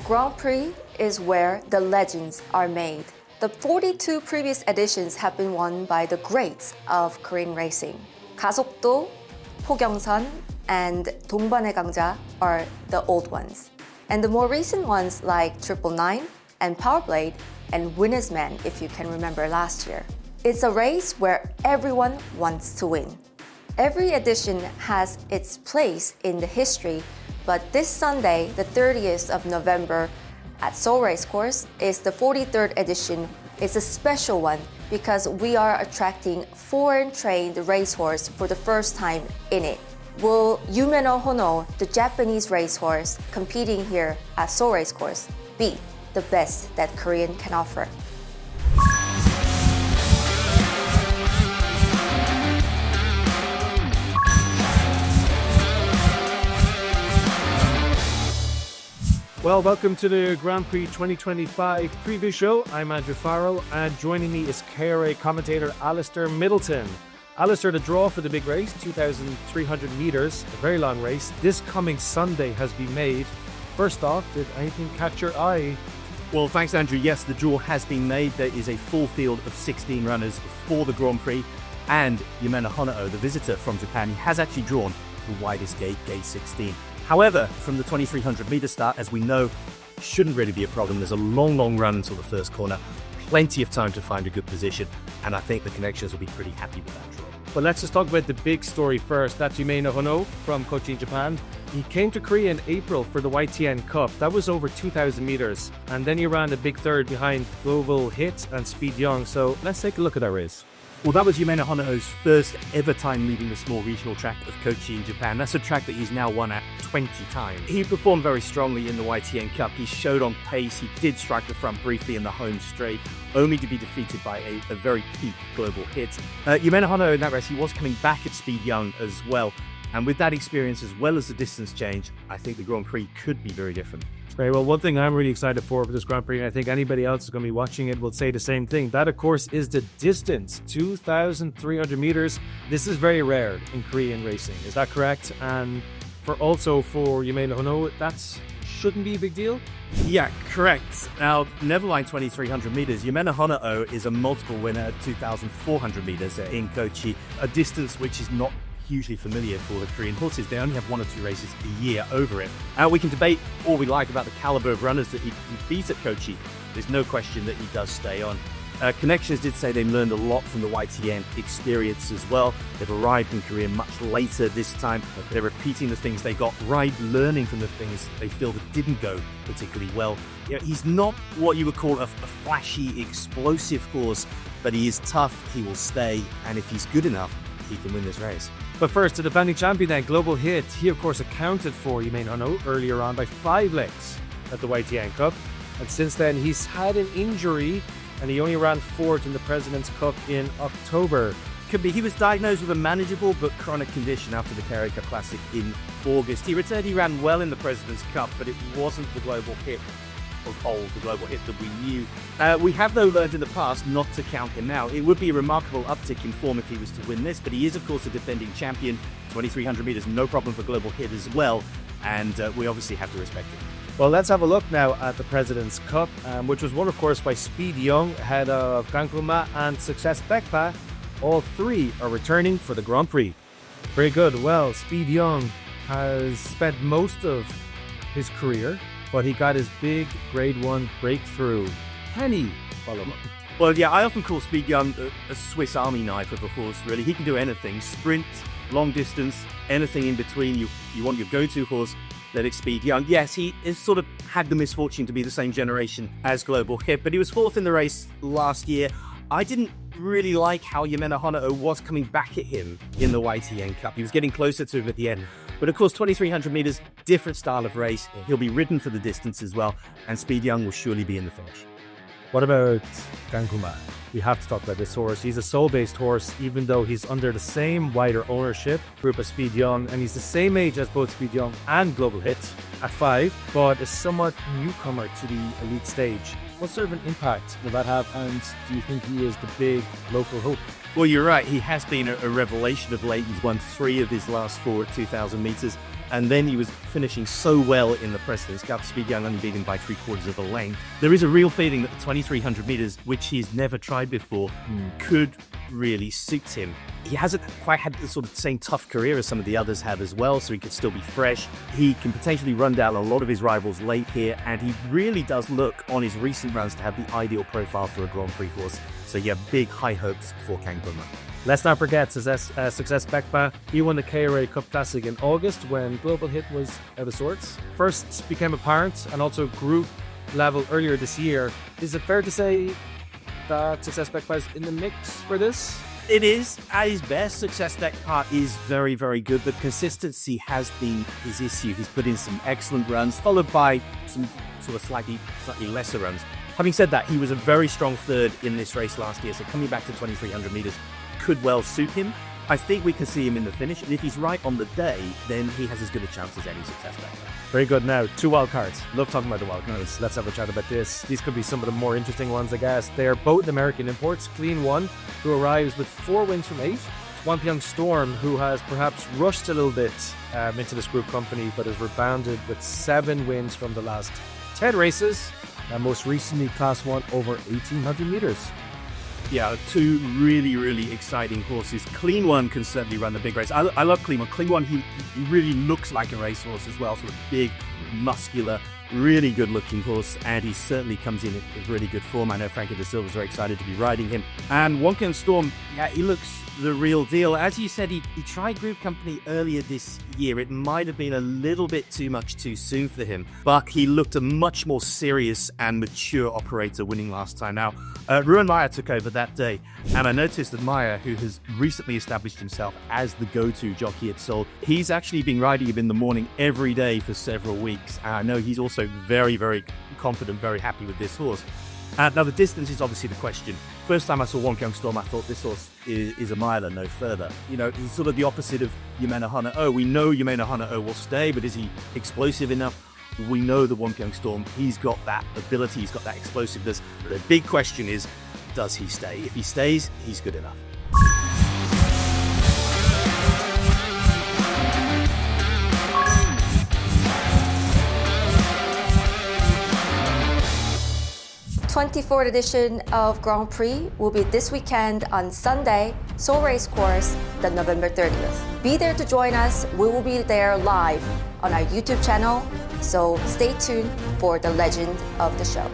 Grand Prix is where the legends are made. The 42 previous editions have been won by the greats of Korean racing. 가속도, 포경선, and 동반의 강자 are the old ones. And the more recent ones like 999 and Powerblade and Winner's Man, if you can remember last year. It's a race where everyone wants to win. Every edition has its place in the history, but this Sunday, the 30th of November, at Seoul Racecourse is the 43rd edition. It's a special one because we are attracting foreign-trained racehorse for the first time in it. Will Yumeno Honoo, the Japanese racehorse competing here at Seoul Racecourse, beat the best that Korean can offer? Well, welcome to the Grand Prix 2025 preview show. I'm Andrew Farrell, and joining me is KRA commentator Alistair Middleton. Alistair, the draw for the big race, 2,300 metres, a very long race, this coming Sunday has been made. First off, did anything catch your eye? Well, thanks, Andrew. Yes, the draw has been made. There is a full field of 16 runners for the Grand Prix, and Yumeno Honoo, the visitor from Japan, he has actually drawn the widest gate, gate 16. However, from the 2,300 metre start, as we know, shouldn't really be a problem. There's a long run until the first corner. Plenty of time to find a good position, and I think the connections will be pretty happy with that draw. But let's just talk about the big story first. That's Yumeno Honoo from Kochi, Japan. He came to Korea in April for the YTN Cup. That was over 2,000 metres. And then he ran a big third behind Global Hit and Speed Young. So let's take a look at that race. Well, that was Yumeno Honoo's first ever time leaving the small regional track of Kochi in Japan. That's a track that he's now won at 20 times. He performed very strongly in the YTN Cup. He showed on pace. He did strike the front briefly in the home straight, only to be defeated by a very peak Global Hit. Yumeno Honoo in that race, he was coming back at Speed Young as well. And with that experience, as well as the distance change, I think the Grand Prix could be very different. Very well, one thing I'm really excited for this Grand Prix, and I think anybody else is going to be watching it will say the same thing. That, of course, is the distance, 2,300 meters. This is very rare in Korean racing. Is that correct? And for Yumeno Honoo, that shouldn't be a big deal? Yeah, correct. Now, never mind 2,300 meters. Yumeno Honoo is a multiple winner at 2,400 meters in Kochi, a distance which is not hugely familiar for the Korean horses. They only have 1 or 2 races a year over it. We can debate all we like about the caliber of runners that he beat at Kochi. There's no question that he does stay on. Connections did say they learned a lot from the YTN experience as well. They've arrived in Korea much later this time. They're repeating the things they got right, learning from the things they feel that didn't go particularly well. You know, he's not what you would call a flashy, explosive horse, but he is tough, he will stay, and if he's good enough, he can win this race. But first, the defending champion then, Global Hit. He, of course, accounted for Yumeno Honoo earlier on by 5 lengths at the YTN Cup. And since then, he's had an injury, and he only ran 4th in the President's Cup in October. Could be. He was diagnosed with a manageable but chronic condition after the Carrier Cup Classic in August. He returned, he ran well in the President's Cup, but it wasn't the Global Hit of old, the Global Hit that we knew. We have, though, learned in the past not to count him out. It would be a remarkable uptick in form if he was to win this, but he is, of course, a defending champion. 2,300 meters, no problem for Global Hit as well, and we obviously have to respect it. Well, let's have a look now at the President's Cup, which was won, of course, by Speed Young, ahead of Gangum and Success Baekpa. All 3 are returning for the Grand Prix. Very good. Well, Speed Young has spent most of his career, but he got his big Grade 1 breakthrough. Can he follow up? Well, yeah, I often call Speed Young a Swiss Army knife of a horse, really. He can do anything. Sprint, long distance, anything in between. You want your go-to horse, let it Speed Young. Yes, he has sort of had the misfortune to be the same generation as Global Hit, but he was 4th in the race last year. I didn't really like how Yumeno Honoo was coming back at him in the YTN Cup. He was getting closer to him at the end. But of course, 2,300 meters, different style of race. He'll be ridden for the distance as well, and Speed Young will surely be in the finish. What about Gangum? we have to talk about this horse. He's a Seoul-based horse, even though he's under the same wider ownership group as Speed Young, and he's the same age as both Speed Young and Global Hit at 5, but a somewhat newcomer to the elite stage. What sort of an impact will that have, and do you think he is the big local hope? Well, you're right. He has been a revelation of late. He's won 3 of his last 4 at 2,000 meters. And then he was finishing so well in the President's Cup. Speed Young only beat him by 3/4 of the length. There is a real feeling that the 2,300 meters, which he's never tried before, could really suit him. He hasn't quite had the sort of same tough career as some of the others have as well, so he could still be fresh. He can potentially run down a lot of his rivals late here, and he really does look on his recent runs to have the ideal profile for a Grand Prix horse. So yeah, big high hopes for Gangum. Let's not forget Success Baekpa. He won the KRA Cup Classic in August when Global Hit was out of sorts. First became apparent and also group level earlier this year. Is it fair to say that Success Baekpa is in the mix for this? It is. At his best, Success Baekpa is very, very good, but consistency has been his issue. He's put in some excellent runs, followed by some sort of slightly lesser runs. Having said that, he was a very strong third in this race last year, so coming back to 2,300 meters could well suit him. I think we can see him in the finish, and if he's right on the day, then he has as good a chance as any Success Baekpa. Very good. Now, 2 wild cards. Love talking about the wild cards. Let's have a chat about this. These could be some of the more interesting ones, I guess. They're both American imports. Clean One, who arrives with 4 wins from 8. Wonpyeong Storm, who has perhaps rushed a little bit into this group company, but has rebounded with 7 wins from the last 10 races, and most recently Class 1 over 1,800 meters. Yeah, 2 really, really exciting horses. Clean One can certainly run the big race. I love Clean One. Clean One, he really looks like a racehorse as well. Sort of big, muscular, really good-looking horse, and he certainly comes in with really good form. I know Frankie De Silva's very excited to be riding him. And Wonpyeong Storm, yeah, he looks the real deal. As you said, he tried Group Company earlier this year. It might have been a little bit too much too soon for him, but he looked a much more serious and mature operator winning last time. Now, Ruan Meyer took over that day, and I noticed that Meyer, who has recently established himself as the go-to jockey at Seoul, he's actually been riding him in the morning every day for several weeks. And I know he's also very, very confident, very happy with this horse. Now, the distance is obviously the question. First time I saw Wonpyeong Storm, I thought this horse is a miler, no further. You know, he's sort of the opposite of Yumeno Honoo. We know Yumeno Honoo will stay, but is he explosive enough? We know the Wonpyeong Storm, he's got that ability, he's got that explosiveness. The big question is, does he stay? If he stays, he's good enough. The 24th edition of Grand Prix will be this weekend on Sunday, Seoul Race Course, the November 30th. Be there to join us. We will be there live on our YouTube channel, so stay tuned for the legend of the show.